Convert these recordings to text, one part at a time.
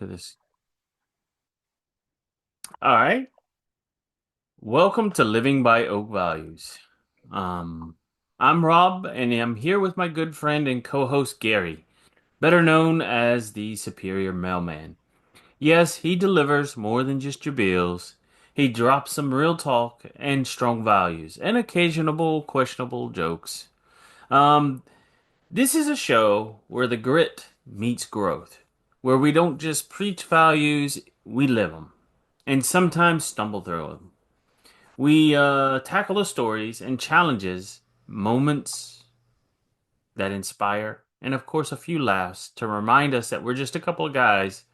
to this. All right. Welcome to Living by Oak Values. Um, I'm Rob, and I'm here with my good friend and co-host Gary, better known as the Superior Mailman. Yes, he delivers more than just your bills. He drops some real talk and strong values, and occasional questionable jokes. Um, this is a show where the grit meets growth, where we don't just preach values, we live them, and sometimes stumble through them. We tackle the stories and challenges, moments that inspire, and of course, a few laughs to remind us that we're just a couple of guys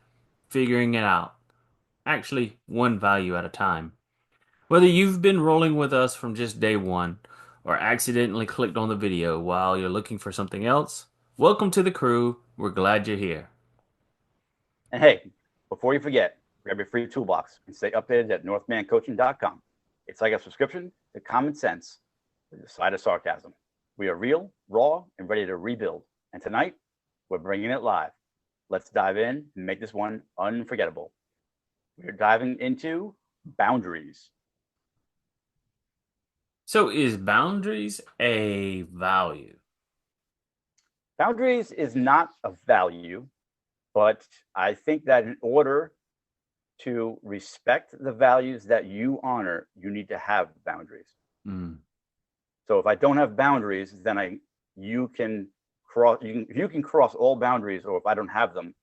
figuring it out. Actually, one value at a time. Whether you've been rolling with us from just day one or accidentally clicked on the video while you're looking for something else, welcome to the crew. We're glad you're here. And hey, before you forget, grab your free toolbox and stay updated at northmancoaching.com. It's like a subscription to common sense with a side of sarcasm. We are real, raw, and ready to rebuild. And tonight, we're bringing it live. Let's dive in and make this one unforgettable. We're diving into boundaries. So, is boundaries a value? Boundaries is not a value, but I think that in order to respect the values that you honor, you need to have boundaries. Mm. So if I don't have boundaries, then you can cross all boundaries, or if I don't have them,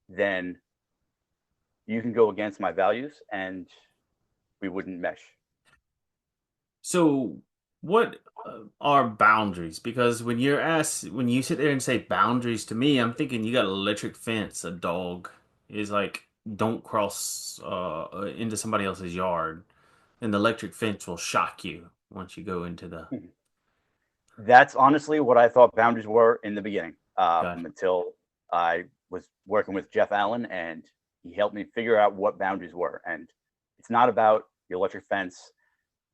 then you can go against my values and we wouldn't mesh. So, what are boundaries? Because when you sit there and say boundaries to me, I'm thinking you got an electric fence. A dog is like, don't cross into somebody else's yard, and the electric fence will shock you once you go into the. That's honestly what I thought boundaries were in the beginning, Gotcha. until I was working with Jeff Allen and he helped me figure out what boundaries were. And it's not about the electric fence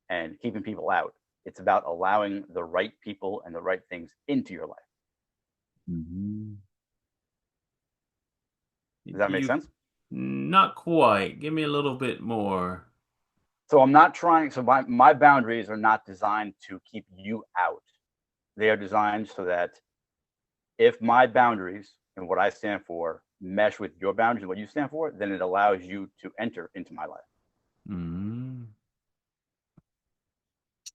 and keeping people out. It's about allowing the right people and the right things into your life. Mhm. Does that make You sense? not quite. Give me a little bit more. So I'm not trying. So my boundaries are not designed to keep you out. They are designed so that if my boundaries and what I stand for mesh with your boundaries and what you stand for, then it allows you to enter into my life. Mm,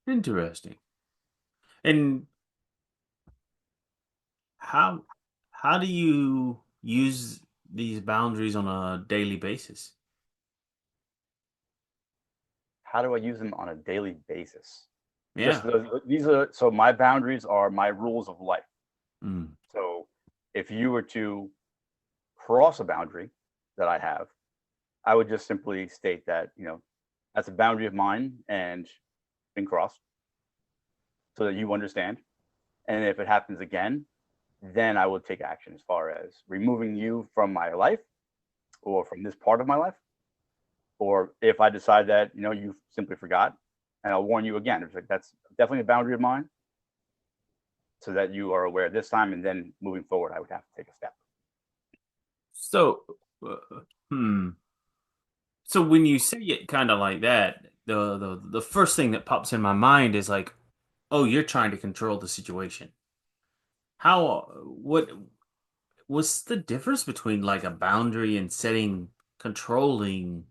interesting. And How how do you use these boundaries on a daily basis? How do I use them on a daily basis? Just Yeah. these are so my boundaries are my rules of life. Mm. So if you were to cross a boundary that I have, I would just simply state that, that's a boundary of mine and been crossed so that you understand. And if it happens again, then I will take action as far as removing you from my life or from this part of my life. Or if I decide that, you simply forgot, and I'll warn you again. It's like, that's definitely a boundary of mine so that you are aware this time. And then moving forward, I would have to take a step. So, uh, hmm. So when you say it kind of like that, the first thing that pops in my mind is like, oh, you're trying to control the situation. What's the difference between like a boundary and setting controlling?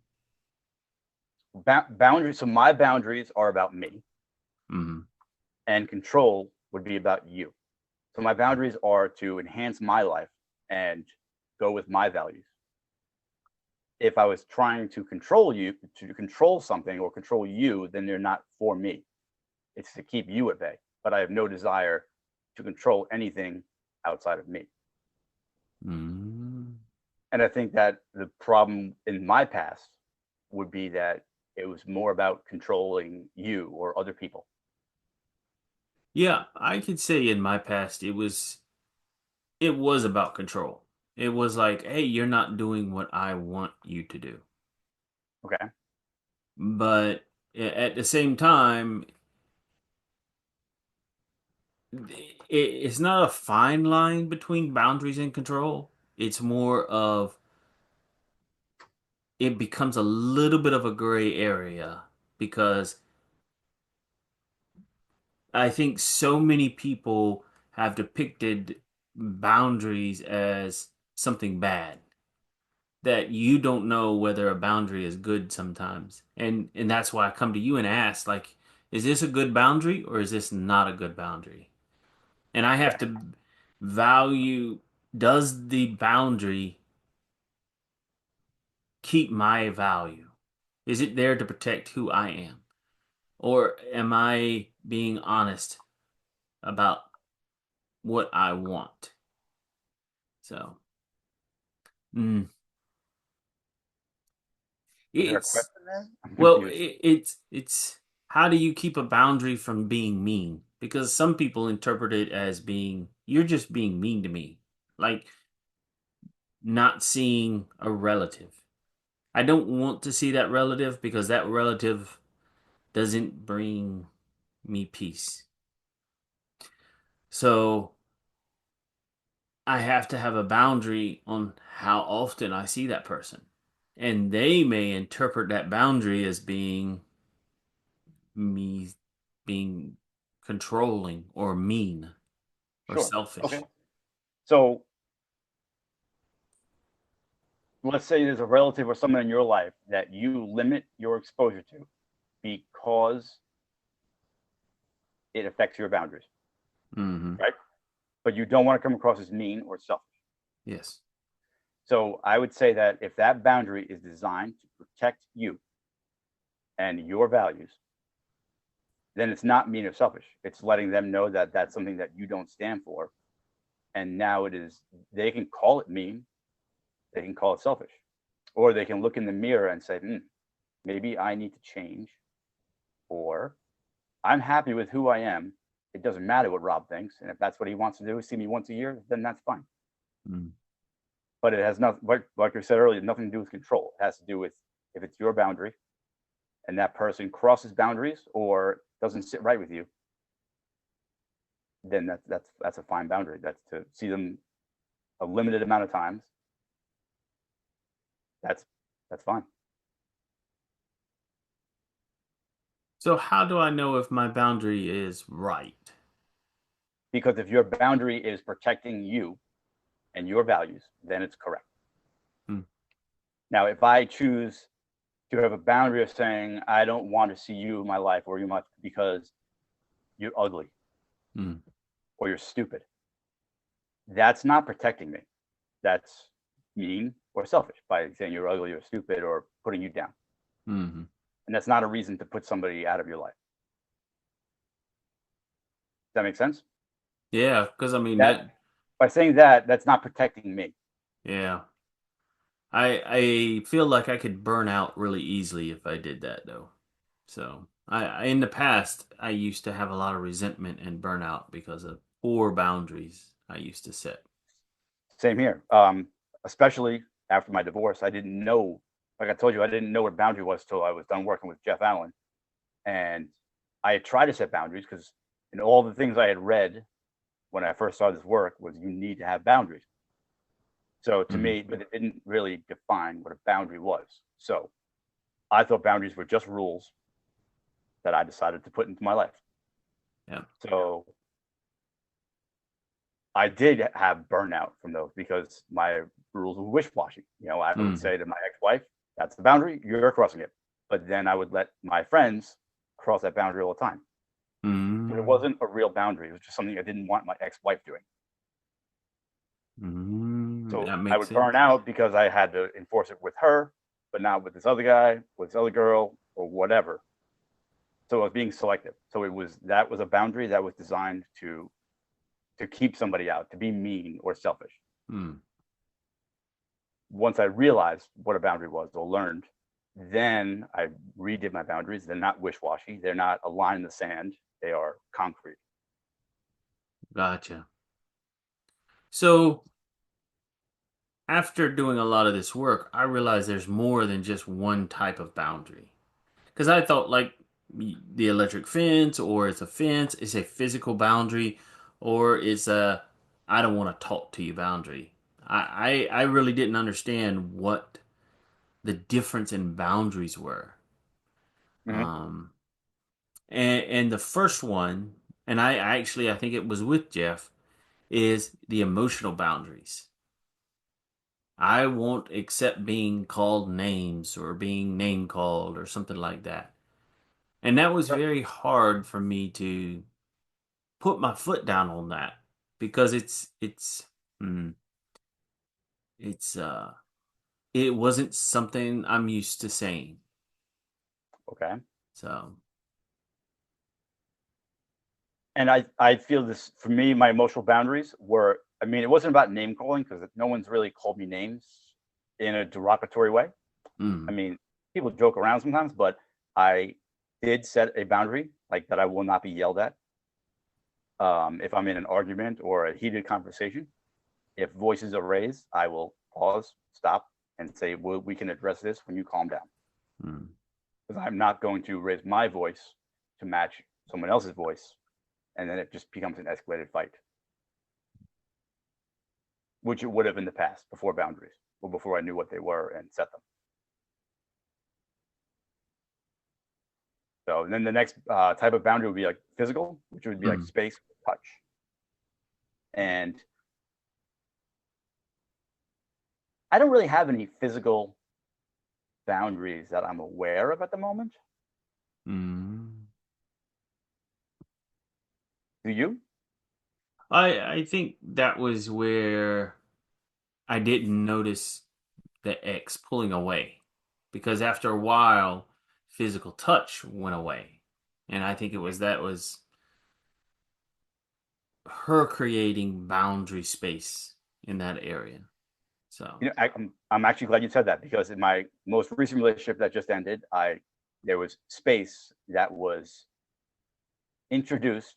Boundaries. So my boundaries are about me, Mm, and control would be about you. So my boundaries are to enhance my life and go with my values. If I was trying to control you, to control something or control you, then they're not for me. It's to keep you at bay. But I have no desire to control anything outside of me. mm. And I think that the problem in my past would be that it was more about controlling you or other people. Yeah, I could say in my past it was about control. It was like, hey, you're not doing what I want you to do. Okay. But at the same time, it's not a fine line between boundaries and control. It's more of it becomes a little bit of a gray area because I think so many people have depicted boundaries as something bad that you don't know whether a boundary is good sometimes. And that's why I come to you and ask like, is this a good boundary or is this not a good boundary? And I have Okay. to value, does the boundary keep my value? Is it there to protect who I am? Or am I being honest about what I want? So, mm, Was there a it's question there? I'm well, confused. it's how do you keep a boundary from being mean? Because some people interpret it as being you're just being mean to me, like not seeing a relative. I don't want to see that relative because that relative doesn't bring me peace. So I have to have a boundary on how often I see that person. And they may interpret that boundary as being me being controlling or mean or Sure. Okay. selfish. So let's say there's a relative or someone in your life that you limit your exposure to because it affects your boundaries, Hmm. right? But you don't want to come across as mean or selfish. Yes. So I would say that if that boundary is designed to protect you and your values, then it's not mean or selfish. It's letting them know that that's something that you don't stand for. And now it is, they can call it mean, they can call it selfish, or they can look in the mirror and say, maybe I need to change, or I'm happy with who I am. It doesn't matter what Rob thinks. And if that's what he wants to do, see me once a year, then that's fine. Mm. But it has nothing, like I said earlier, nothing to do with control. It has to do with if it's your boundary and that person crosses boundaries or doesn't sit right with you, then that's a fine boundary. That's to see them a limited amount of times. That's that's fine. So how do I know if my boundary is right? Because if your boundary is protecting you and your values, then it's correct. Mm. Now, if I choose to have a boundary of saying I don't want to see you in my life or you much because you're ugly Mm. or you're stupid, that's not protecting me. That's mean or selfish by saying you're ugly or stupid or putting you down. Hmm. And that's not a reason to put somebody out of your life. Does that make sense? Yeah, because I mean That that. by saying that, that's not protecting me. Yeah, I feel like I could burn out really easily if I did that though. So in the past I used to have a lot of resentment and burnout because of poor boundaries I used to set. Same here. Especially after my divorce, I didn't know. Like I told you, I didn't know what boundary was till I was done working with Jeff Allen, and I had tried to set boundaries because in all the things I had read when I first started this work was you need to have boundaries. So to Hmm. me, but it didn't really define what a boundary was. So I thought boundaries were just rules that I decided to put into my life. Yeah. So I did have burnout from those because my rules were wish-washy. I would Hmm. say to my ex-wife, "That's the boundary. You're crossing it." But then I would let my friends cross that boundary all the time. But it Hmm. wasn't a real boundary. It was just something I didn't want my ex-wife doing. Hmm. So That I makes would burn sense. out because I had to enforce it with her, but not with this other guy, with this other girl, or whatever. So I was being selective. So that was a boundary that was designed to keep somebody out, to be mean or selfish. Hmm. Once I realized what a boundary was or learned, then I redid my boundaries. They're not wish washy, they're not a line in the sand, they are concrete. Gotcha. So after doing a lot of this work, I realized there's more than just one type of boundary. Because I thought like the electric fence, or it's a fence, it's a physical boundary, or it's a I don't want to talk to you boundary. I really didn't understand what the difference in boundaries were. Hmm. Um, and the first one, and I actually I think it was with Jeff, is the emotional boundaries. I won't accept being called names or being name called or something like that. And that was very hard for me to put my foot down on that because mm, it's it wasn't something I'm used to saying. Okay. So, And I feel this for me, my emotional boundaries were, I mean, it wasn't about name calling because no one's really called me names in a derogatory way. I mm, mean, people joke around sometimes, but I did set a boundary like that I will not be yelled at. If I'm in an argument or a heated conversation, if voices are raised, I will pause, stop, and say, well, we can address this when you calm down. mm. Because I'm not going to raise my voice to match someone else's voice. And then it just becomes an escalated fight, which it would have in the past before boundaries or before I knew what they were and set them. So then the next type of boundary would be like physical, which would be like Mm, space, touch. And I don't really have any physical boundaries that I'm aware of at the moment. mm. Do you? I think that was where I didn't notice the X pulling away because after a while, physical touch went away, and I think it was that was her creating boundary space in that area. So, You know, I'm actually glad you said that because in my most recent relationship that just ended, I there was space that was introduced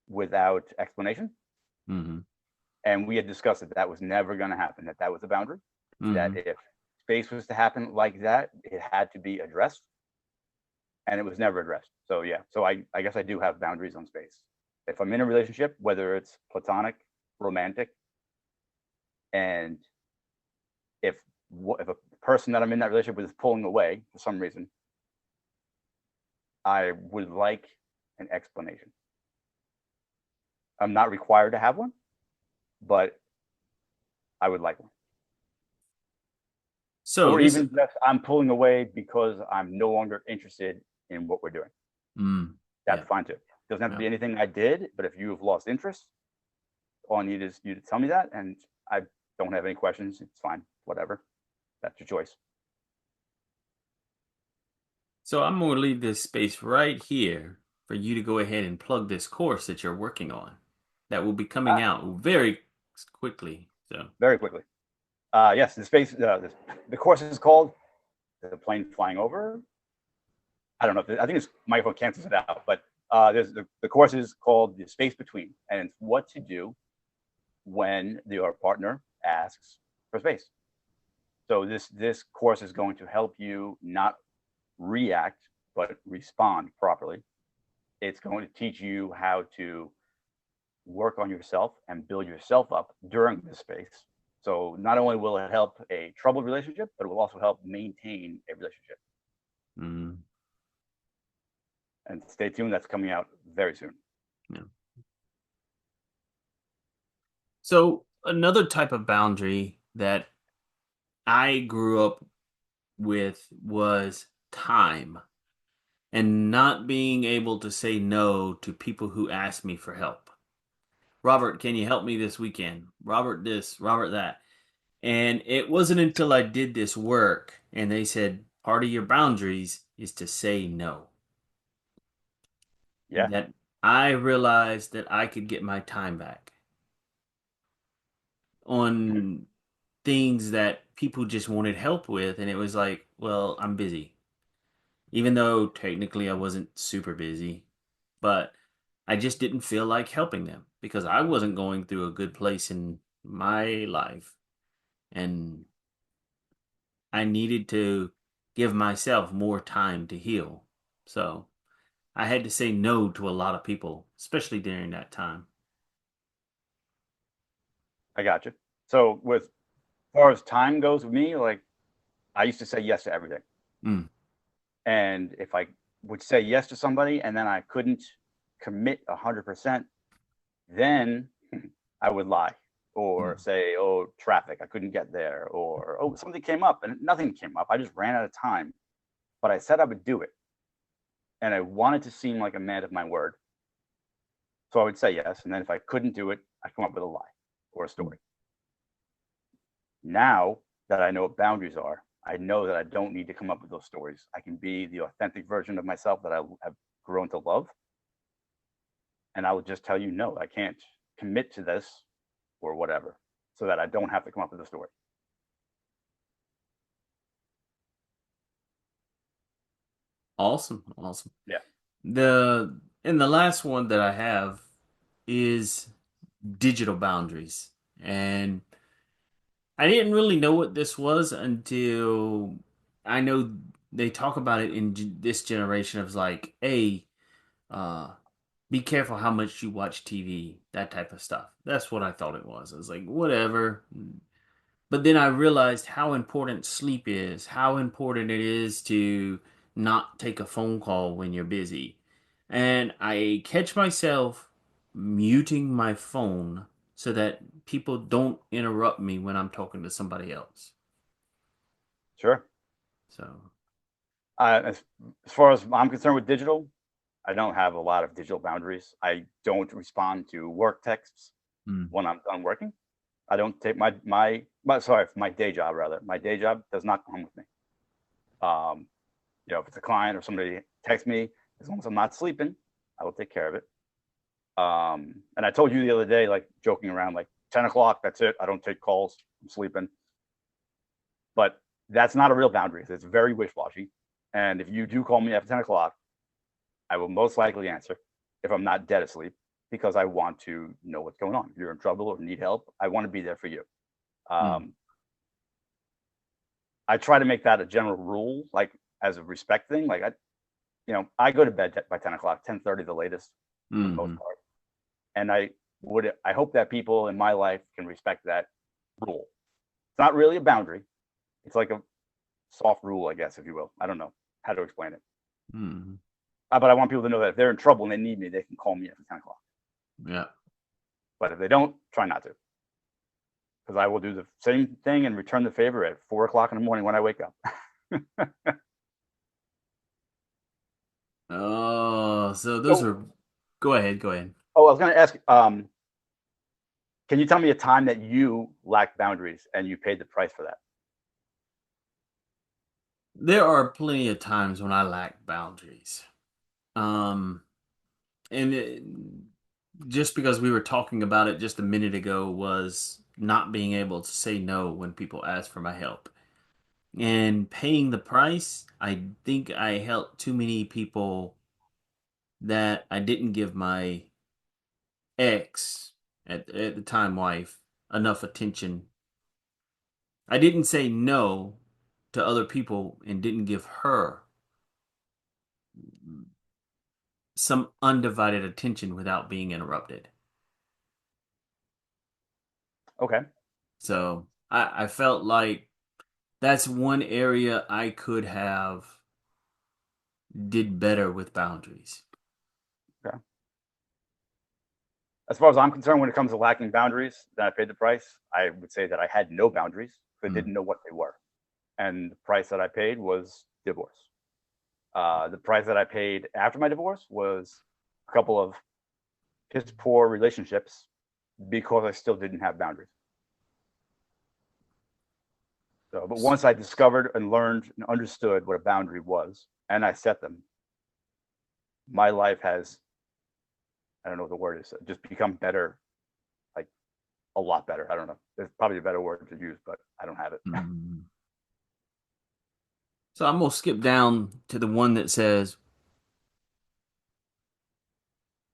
without explanation, hmm and we had discussed that that was never going to happen. That that was a boundary. That hmm if space was to happen like that, it had to be addressed, and it was never addressed. So yeah, so I guess I do have boundaries on space. If I'm in a relationship, whether it's platonic, romantic, and if if a person that I'm in that relationship with is pulling away for some reason, I would like an explanation. I'm not required to have one, but I would like one. so Or this, even just I'm pulling away because I'm no longer interested in what we're doing. That's yeah, fine too. Doesn't have to yeah. be anything I did, but if you have lost interest, all I need is you to tell me that, and I don't have any questions. It's fine, whatever. That's your choice. So I'm going to leave this space right here for you to go ahead and plug this course that you're working on. That will be coming out very quickly. So, Very quickly. Yes, the course is called "The Plane Flying Over." I don't know. I think this microphone cancels it out, but there's the course is called "The Space Between," and it's what to do when your partner asks for space. So this course is going to help you not react but respond properly. It's going to teach you how to work on yourself and build yourself up during this space. So not only will it help a troubled relationship, but it will also help maintain a relationship. mm, And stay tuned, that's coming out very soon. yeah. So another type of boundary that I grew up with was time and not being able to say no to people who ask me for help. Robert, can you help me this weekend? Robert, this, Robert, that. And it wasn't until I did this work and they said part of your boundaries is to say no Yeah. that I realized that I could get my time back Mhm. on things that people just wanted help with. And it was like, well, I'm busy. Even though technically I wasn't super busy, but I just didn't feel like helping them because I wasn't going through a good place in my life. And I needed to give myself more time to heal. So I had to say no to a lot of people, especially during that time. I got you. So with as far as time goes with me, like I used to say yes to everything. Mm, And if I would say yes to somebody and then I couldn't commit 100%, then I would lie or mm. say, oh, traffic, I couldn't get there, or oh, something came up and nothing came up. I just ran out of time, but I said I would do it. And I wanted to seem like a man of my word. So I would say yes. And then if I couldn't do it, I'd come up with a lie or a story. Now that I know what boundaries are, I know that I don't need to come up with those stories. I can be the authentic version of myself that I have grown to love. And I will just tell you, no, I can't commit to this or whatever, so that I don't have to come up with a story. Awesome, awesome. Yeah, The last one that I have is digital boundaries. And I didn't really know what this was until I know they talk about it in this generation of like, hey, uh, be careful how much you watch TV, that type of stuff. That's what I thought it was. I was like, whatever. But then I realized how important sleep is, how important it is to not take a phone call when you're busy. And I catch myself muting my phone so that people don't interrupt me when I'm talking to somebody else. sure. So, As far as I'm concerned with digital, I don't have a lot of digital boundaries. I don't respond to work texts mm, when I'm done working. I don't take my day job rather. My day job does not come with me. Um, if it's a client or somebody texts me, as long as I'm not sleeping, I will take care of it. And I told you the other day, like joking around, like 10 o'clock, that's it. I don't take calls. I'm sleeping. But that's not a real boundary. It's very wish washy. And if you do call me after 10 o'clock, I will most likely answer if I'm not dead asleep because I want to know what's going on. If you're in trouble or need help, I want to be there for you. mm, Um, I try to make that a general rule, like as a respect thing. Like I go to bed by 10 o'clock, 10:30 the latest for the most mm, part, and I hope that people in my life can respect that rule. It's not really a boundary. It's like a soft rule, I guess, if you will. I don't know how to explain it. mm. But I want people to know that if they're in trouble and they need me, they can call me after 10 o'clock. Yeah. But if they don't, try not to, because I will do the same thing and return the favor at 4 o'clock in the morning when I wake up. Oh, so those So, are. Go ahead, go ahead. I was going to ask, can you tell me a time that you lacked boundaries and you paid the price for that? There are plenty of times when I lack boundaries. Um, and just because we were talking about it just a minute ago was not being able to say no when people ask for my help. And paying the price, I think I helped too many people that I didn't give my ex, at the time wife, enough attention. I didn't say no to other people and didn't give her some undivided attention without being interrupted. Okay. So I felt like that's one area I could have did better with boundaries. Okay. As far as I'm concerned, when it comes to lacking boundaries, then I paid the price. I would say that I had no boundaries because I Mm, didn't know what they were. And the price that I paid was divorce. The price that I paid after my divorce was a couple of piss poor relationships because I still didn't have boundaries. So, but once I discovered and learned and understood what a boundary was, and I set them, my life has, I don't know what the word is, just become better, like a lot better. I don't know. There's probably a better word to use, but I don't have it. mm. So I'm gonna skip down to the one that says,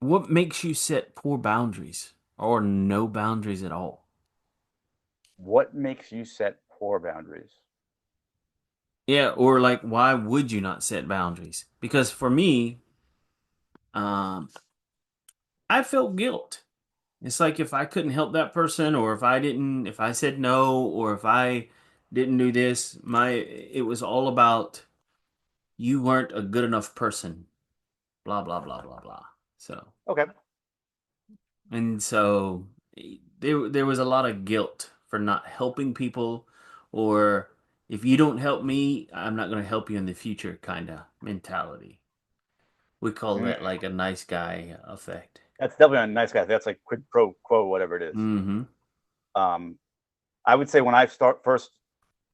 "What makes you set poor boundaries or no boundaries at all?" What makes you set poor boundaries? Yeah, or like, why would you not set boundaries? Because for me, um, I felt guilt. It's like if I couldn't help that person, or if I didn't, if I said no, or if I didn't do this. It was all about you weren't a good enough person. Blah blah blah blah blah. So Okay. and so there was a lot of guilt for not helping people, or if you don't help me, I'm not going to help you in the future kind of mentality. We call Mm. that like a nice guy effect. That's definitely a nice guy. That's like quid pro quo, whatever it is. Mm-hmm. Um, I would say when I start first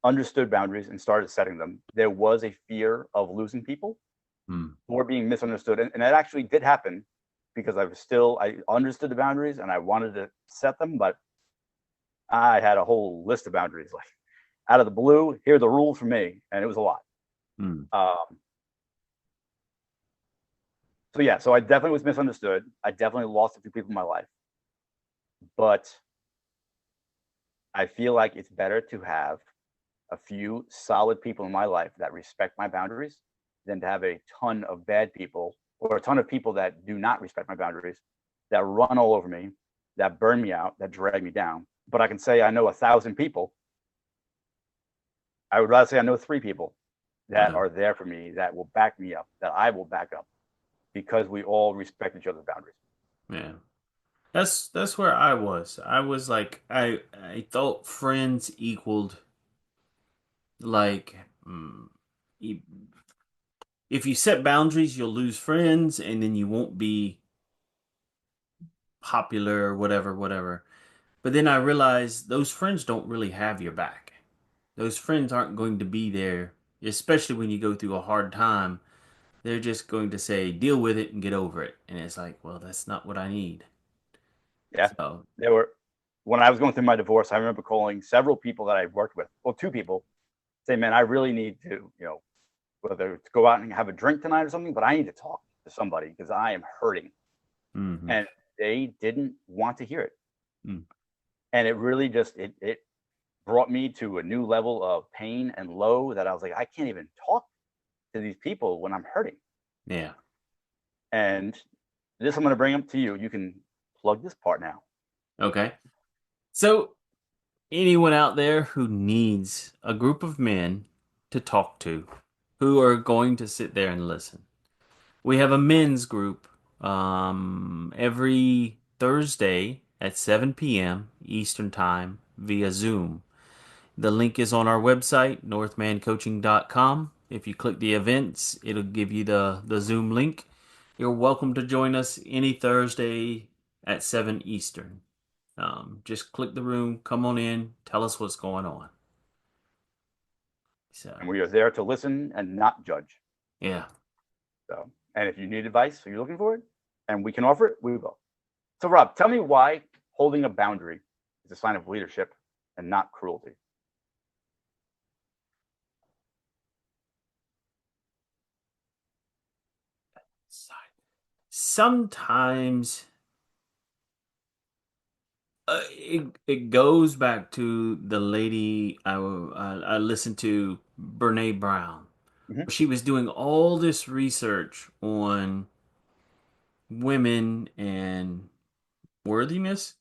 understood boundaries and started setting them, there was a fear of losing people Mm. or being misunderstood, and that actually did happen because I understood the boundaries and I wanted to set them, but I had a whole list of boundaries like out of the blue. Here are the rules for me, and it was a lot. Mm. Um, so yeah, so I definitely was misunderstood. I definitely lost a few people in my life, but I feel like it's better to have a few solid people in my life that respect my boundaries than to have a ton of bad people or a ton of people that do not respect my boundaries, that run all over me, that burn me out, that drag me down. But I can say I know 1,000 people. I would rather say I know 3 people that Yeah. are there for me, that will back me up, that I will back up because we all respect each other's boundaries. Yeah. That's where I was. I was like I thought friends equaled like e- if you set boundaries, you'll lose friends and then you won't be popular or whatever, whatever. But then I realized those friends don't really have your back. Those friends aren't going to be there, especially when you go through a hard time. They're just going to say, deal with it and get over it. And it's like, well, that's not what I need. Yeah. So, There were, when I was going through my divorce, I remember calling several people that I've worked with, well, 2 people, say, man, I really need to, whether to go out and have a drink tonight or something, but I need to talk to somebody because I am hurting. hmm And they didn't want to hear it. mm, And it really just, it brought me to a new level of pain and low that I was like, I can't even talk to these people when I'm hurting. yeah. And this I'm going to bring up to you. You can plug this part now. Okay. So, anyone out there who needs a group of men to talk to, who are going to sit there and listen, we have a men's group every Thursday at 7 p.m. Eastern Time via Zoom. The link is on our website, northmancoaching.com. If you click the events, it'll give you the Zoom link. You're welcome to join us any Thursday at 7 Eastern. Just click the room, come on in, tell us what's going on. So, And we are there to listen and not judge. yeah. So, and if you need advice or you're looking for it and we can offer it, we will. So, Rob, tell me why holding a boundary is a sign of leadership and not cruelty. Sometimes it goes back to the lady I listened to, Brene Brown. Mm-hmm. She was doing all this research on women and worthiness.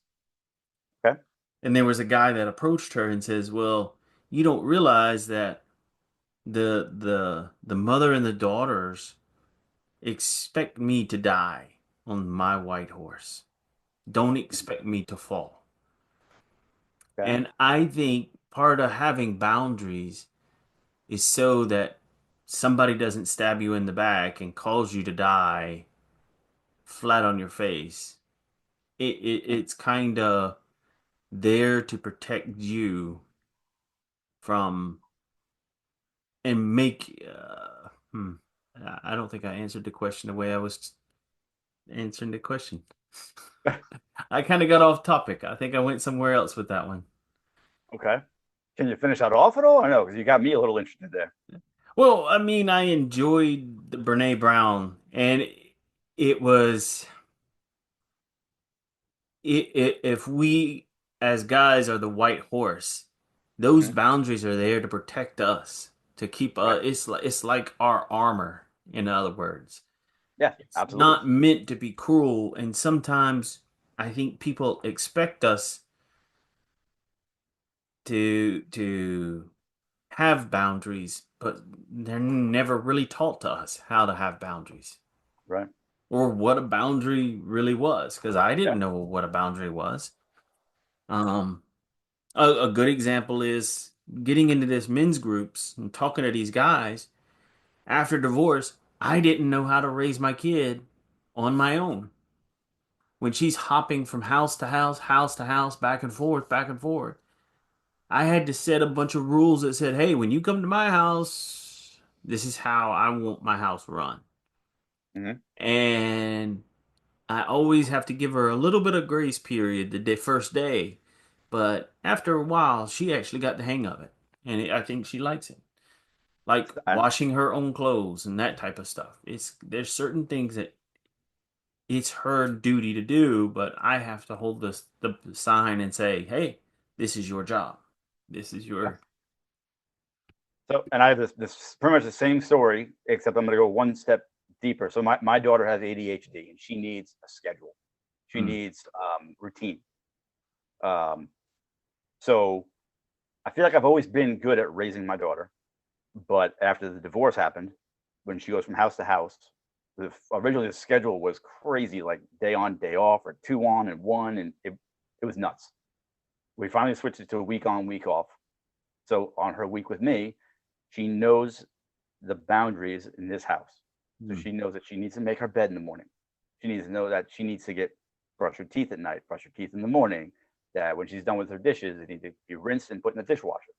Okay. And there was a guy that approached her and says, "Well, you don't realize that the mother and the daughters expect me to die on my white horse. Don't expect me to fall." Okay. And I think part of having boundaries is so that somebody doesn't stab you in the back and cause you to die flat on your face. It's kind of there to protect you from and make. I don't think I answered the question the way I was answering the question. I kind of got off topic. I think I went somewhere else with that one. Okay. Can you finish that off at all? I know because you got me a little interested there. Well, I mean, I enjoyed the Brene Brown, and it was if we as guys are the white horse, those Mm-hmm. boundaries are there to protect us, to keep Right. it's like our armor, in other words. Yeah, It's absolutely. not meant to be cruel, and sometimes I think people expect us to have boundaries, but they're never really taught to us how to have boundaries Right. or what a boundary really was, because I Yeah. didn't know what a boundary was. Um, a good example is getting into this men's groups and talking to these guys after divorce. I didn't know how to raise my kid on my own. When she's hopping from house to house, back and forth, back and forth, I had to set a bunch of rules that said, hey, when you come to my house, this is how I want my house run. Hmm. And I always have to give her a little bit of grace period first day. But after a while, she actually got the hang of it. And I think she likes it. Like And washing her own clothes and that type of stuff. There's certain things that it's her duty to do, but I have to hold the sign and say, "Hey, this is your job. This is yeah. your." So, and I have this pretty much the same story, except I'm going to go one step deeper. So my daughter has ADHD, and she needs a schedule. She Mm, needs routine. Um, so I feel like I've always been good at raising my daughter, but after the divorce happened, when she goes from house to house, originally the schedule was crazy, like day on, day off, or two on and one, and it was nuts. We finally switched it to a week on, week off. So on her week with me, she knows the boundaries in this house. So mm, she knows that she needs to make her bed in the morning. She needs to know that she needs to brush her teeth at night, brush her teeth in the morning. That when she's done with her dishes, they need to be rinsed and put in the dishwasher.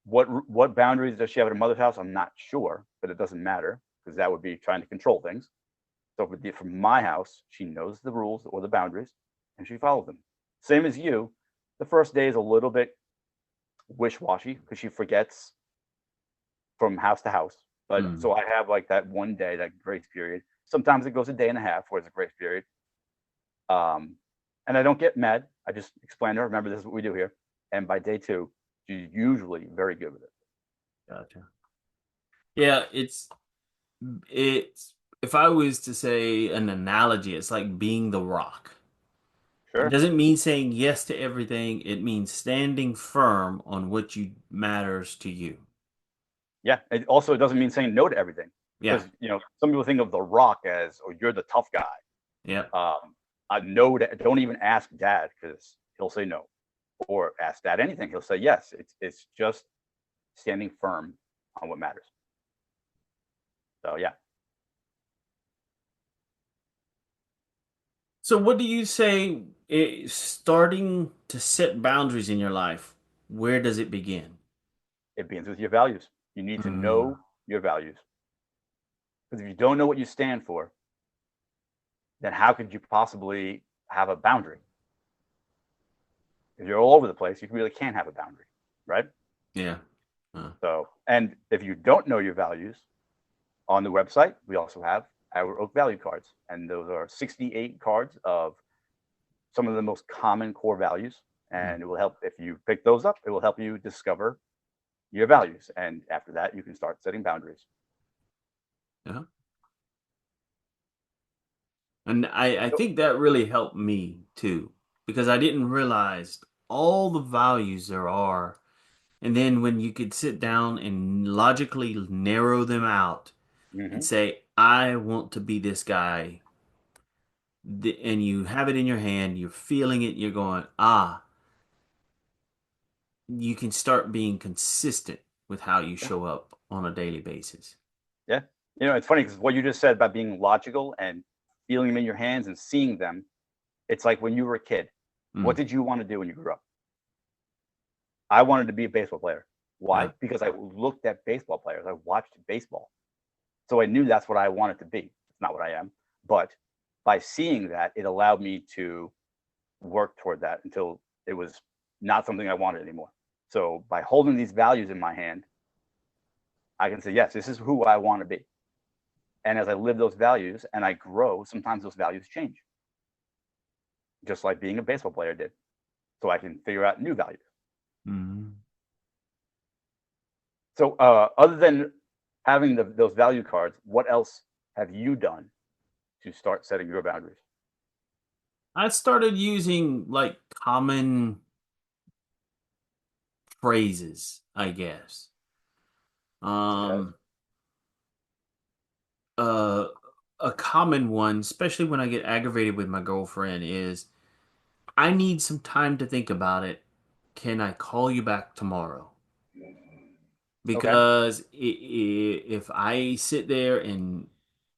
What boundaries does she have at her mother's house? I'm not sure, but it doesn't matter because that would be trying to control things. So from my house, she knows the rules or the boundaries, and she follows them. Same as you. The first day is a little bit wish-washy because she forgets from house to house. But mm. so I have like that one day, that grace period. Sometimes it goes a day and a half where it's a grace period. Um, and I don't get mad. I just explain to her, remember, this is what we do here. And by day two, she's usually very good with it. Gotcha. Yeah, it's if I was to say an analogy, it's like being the rock. It Sure. doesn't mean saying yes to everything. It means standing firm on what you matters to you. Yeah. It doesn't mean saying no to everything Yeah. because, some people think of The Rock as, oh, you're the tough guy. Yeah. No, don't even ask dad because he'll say no, or ask dad anything. He'll say yes. It's just standing firm on what matters. So yeah, So what do you say starting to set boundaries in your life? Where does it begin? it begins with your values. You need to Mm, know your values because if you don't know what you stand for, then how could you possibly have a boundary? If you're all over the place, you really can't have a boundary, right? yeah. Uh, So, and if you don't know your values, on the website, we also have our Oak Value cards, and those are 68 cards of some of the most common core values. mm, And it will help if you pick those up, it will help you discover your values. And after that, you can start setting boundaries. yeah. And I think that really helped me too, because I didn't realize all the values there are. And then when you could sit down and logically narrow them out and Mm-hmm. say, I want to be this guy, and you have it in your hand, you're feeling it, you're going, you can start being consistent with how you Yeah. show up on a daily basis. Yeah. It's funny because what you just said about being logical and feeling them in your hands and seeing them, it's like when you were a kid. What Mm, did you want to do when you grew up? I wanted to be a baseball player. yeah. Why? Because I looked at baseball players. I watched baseball. So I knew that's what I wanted to be. It's not what I am. But by seeing that, it allowed me to work toward that until it was not something I wanted anymore. So by holding these values in my hand, I can say, yes, this is who I want to be. And as I live those values and I grow, sometimes those values change, just like being a baseball player did. So I can figure out new values. Mm. So other than having those value cards, what else have you done to start setting your boundaries? I started using like common phrases, I guess. Such as? Um, uh, a common one, especially when I get aggravated with my girlfriend, is I need some time to think about it. Can I call you back tomorrow? Okay. Because if I sit there and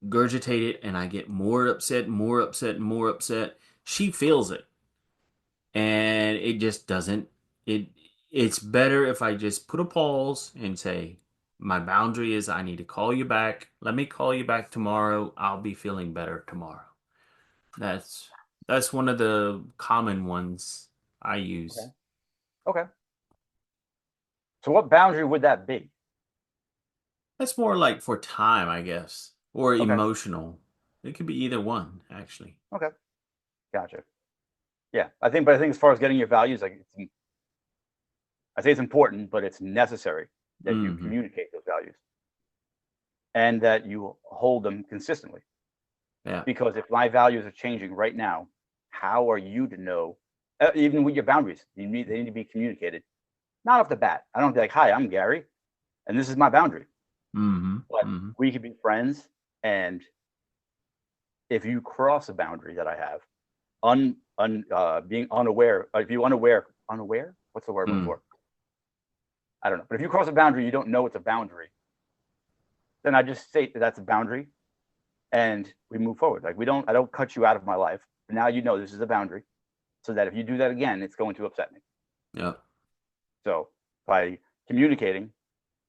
gurgitate it and I get more upset, more upset, more upset, she feels it. And it just doesn't it it's better if I just put a pause and say my boundary is I need to call you back. Let me call you back tomorrow. I'll be feeling better tomorrow. That's that's one of the common ones I Okay. use. Okay. So what boundary would that be? That's more like for time, I guess, or Okay. emotional. It could be either one, actually. Okay. Gotcha. Yeah. But I think as far as getting your values, like I say it's important, but it's necessary that you Hmm. communicate those values and that you hold them consistently. Yeah. Because if my values are changing right now, how are you to know? Even with your boundaries, they need to be communicated. Not off the bat. I don't be like, "Hi, I'm Gary, and this is my boundary." Hmm. But Hmm. we could be friends, and if you cross a boundary that I have, being unaware, if you unaware, what's the word I'm looking Mm. for? I don't know. But if you cross a boundary, you don't know it's a boundary. Then I just state that that's a boundary, and we move forward. Like I don't cut you out of my life. But now you know this is a boundary, so that if you do that again, it's going to upset me. Yeah. So by communicating,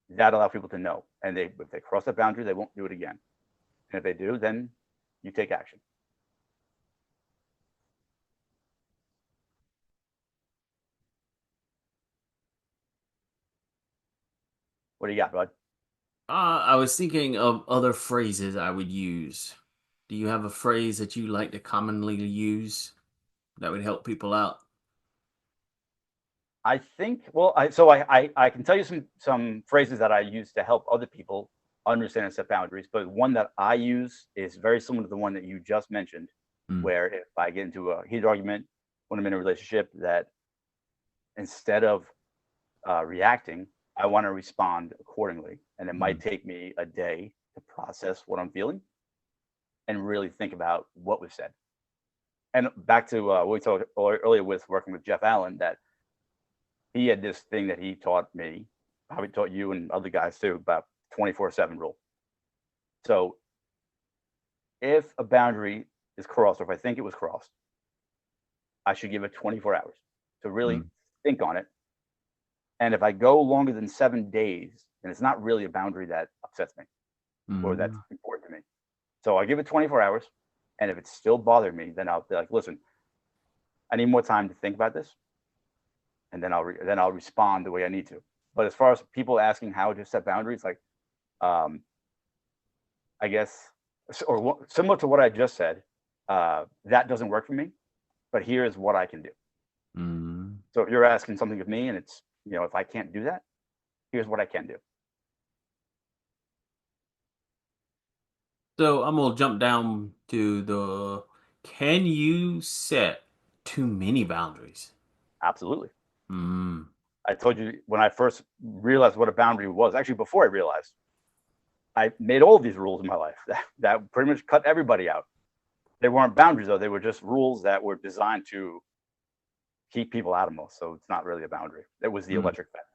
that allows people to know, and if they cross that boundary, they won't do it again. And if they do, then you take action. What do you got, bud? I was thinking of other phrases I would use. Do you have a phrase that you like to commonly use that would help people out? I think. Well, I can tell you some phrases that I use to help other people understand and set boundaries. But one that I use is very similar to the one that you just mentioned, Mm. where if I get into a heated argument when I'm in a relationship, that instead of reacting, I want to respond accordingly, and it might Mm. take me a day to process what I'm feeling and really think about what was said. And back to what we talked earlier with working with Jeff Allen, that he had this thing that he taught me, probably taught you and other guys too, about 24/7 rule. So if a boundary is crossed, or if I think it was crossed, I should give it 24 hours to really Mm. think on it. And if I go longer than 7 days, then it's not really a boundary that upsets me or that's Mm. important to me. So I give it 24 hours. And if it's still bothering me, then I'll be like, listen, I need more time to think about this. And then I'll respond the way I need to. But as far as people asking how to set boundaries, like, um, I guess, or similar to what I just said, that doesn't work for me. But here's what I can do. Mm. So if you're asking something of me, and it's if I can't do that, here's what I can do. So I'm gonna jump down to the can you set too many boundaries? Absolutely. Mm. I told you when I first realized what a boundary was. Actually, before I realized, I made all of these rules in my life that pretty much cut everybody out. They weren't boundaries though; they were just rules that were designed to keep people out of most. So it's not really a boundary. It was the Mm. electric fence.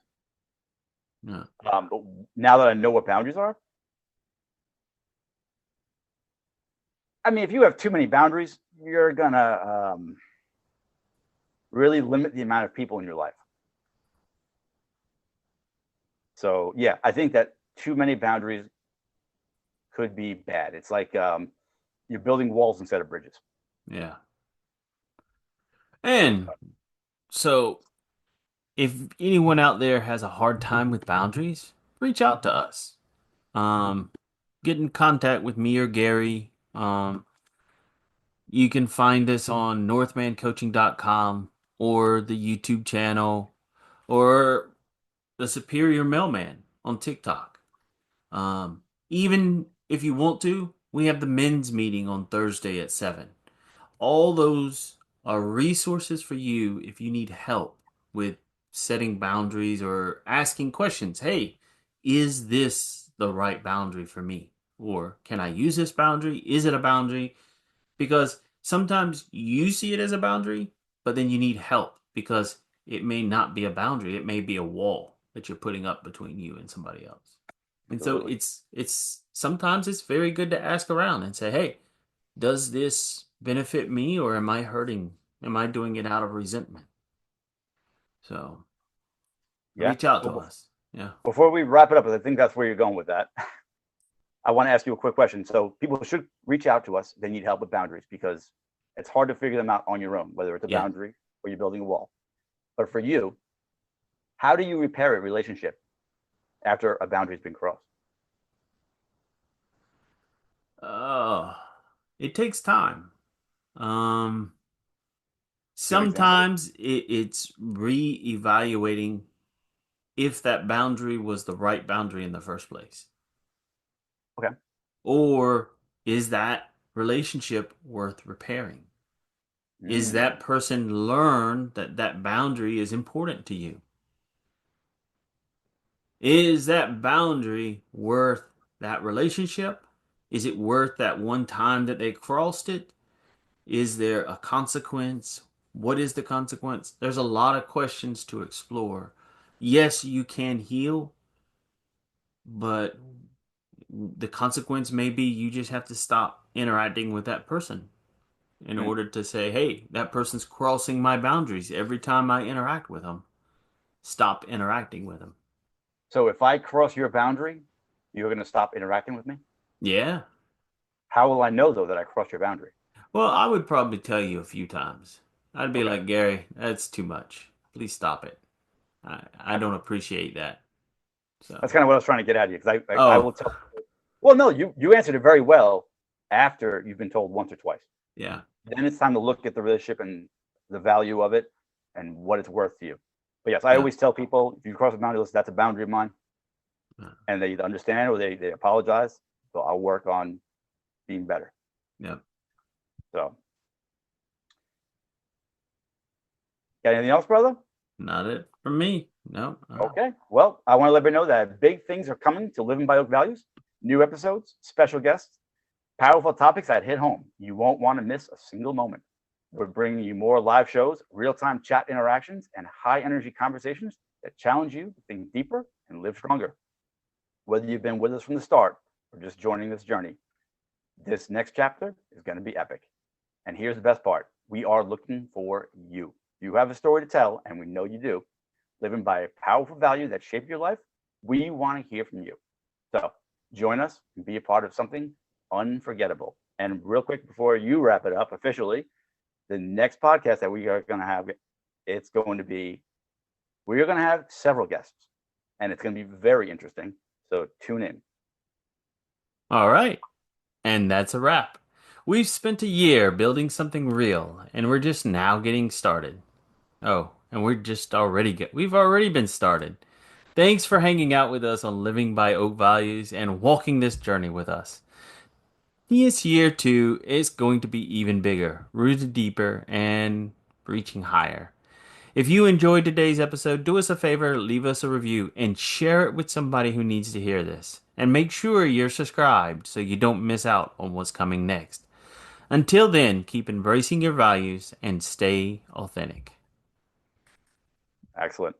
Yeah. But now that I know what boundaries are, I mean, if you have too many boundaries, you're gonna really limit the amount of people in your life. So yeah, I think that too many boundaries could be bad. It's like you're building walls instead of bridges. Yeah. And so if anyone out there has a hard time with boundaries, reach out to us. Um, get in contact with me or Gary. You can find us on northmancoaching.com or the YouTube channel or the Superior Mailman on TikTok. Even if you want to, we have the men's meeting on Thursday at 7. All those are resources for you if you need help with setting boundaries or asking questions. Hey, is this the right boundary for me? Or can I use this boundary? Is it a boundary? Because sometimes you see it as a boundary, but then you need help because it may not be a boundary. It may be a wall that you're putting up between you and somebody else. And so Absolutely. it's sometimes it's very good to ask around and say, "Hey, does this benefit me or am I hurting? Am I doing it out of resentment?" So Yeah. reach out to Well, us. Yeah. before we wrap it up, I think that's where you're going with that. I want to ask you a quick question. So people should reach out to us. They need help with boundaries because it's hard to figure them out on your own, whether it's a Yeah. boundary or you're building a wall. But for you, how do you repair a relationship after a boundary's been crossed? Oh, it takes time. Um, Give an example. Sometimes it's re-evaluating if that boundary was the right boundary in the first place. Okay. Or is that relationship worth repairing? Is that Mm, person learn that that boundary is important to you? Is that boundary worth that relationship? Is it worth that one time that they crossed it? Is there a consequence? What is the consequence? There's a lot of questions to explore. Yes, you can heal, but the consequence may be you just have to stop interacting with that person in mm. order to say, hey, that person's crossing my boundaries every time I interact with them. Stop interacting with them. So if I cross your boundary, you're going to stop interacting with me? Yeah. How will I know, though, that I crossed your boundary? Well, I would probably tell you a few times. I'd be Okay. like, Gary, that's too much. Please stop it. I don't appreciate that. That's So, kind of what I was trying to get at you because I oh, will tell people, well, no, you answered it very well after you've been told once or twice. yeah. Then it's time to look at the relationship and the value of it and what it's worth to you. But yes, I Yeah. always tell people if you cross a boundary, listen, that's a boundary of mine, Yeah. and they either understand or they apologize. So I'll work on being better. Yeah. So, got anything else, brother? Not it for me. No. Okay. Well, I want to let you know that big things are coming to Living by Oak Values. New episodes, special guests, powerful topics that hit home. You won't want to miss a single moment. We're bringing you more live shows, real time chat interactions, and high energy conversations that challenge you to think deeper and live stronger. Whether you've been with us from the start or just joining this journey, this next chapter is going to be epic. And here's the best part, we are looking for you. You have a story to tell, and we know you do. Living by a powerful value that shaped your life, we want to hear from you. So join us and be a part of something unforgettable. And real quick before you wrap it up officially, the next podcast that we are going to have, it's going to be, we are going to have several guests, and it's going to be very interesting. So tune in. All right. And that's a wrap. We've spent a year building something real, and we're just now getting started. Oh, and we've already been started. Thanks for hanging out with us on Living by Oak Values and walking this journey with us. This year, too, is going to be even bigger, rooted deeper, and reaching higher. If you enjoyed today's episode, do us a favor, leave us a review, and share it with somebody who needs to hear this. And make sure you're subscribed so you don't miss out on what's coming next. Until then, keep embracing your values and stay authentic. Excellent.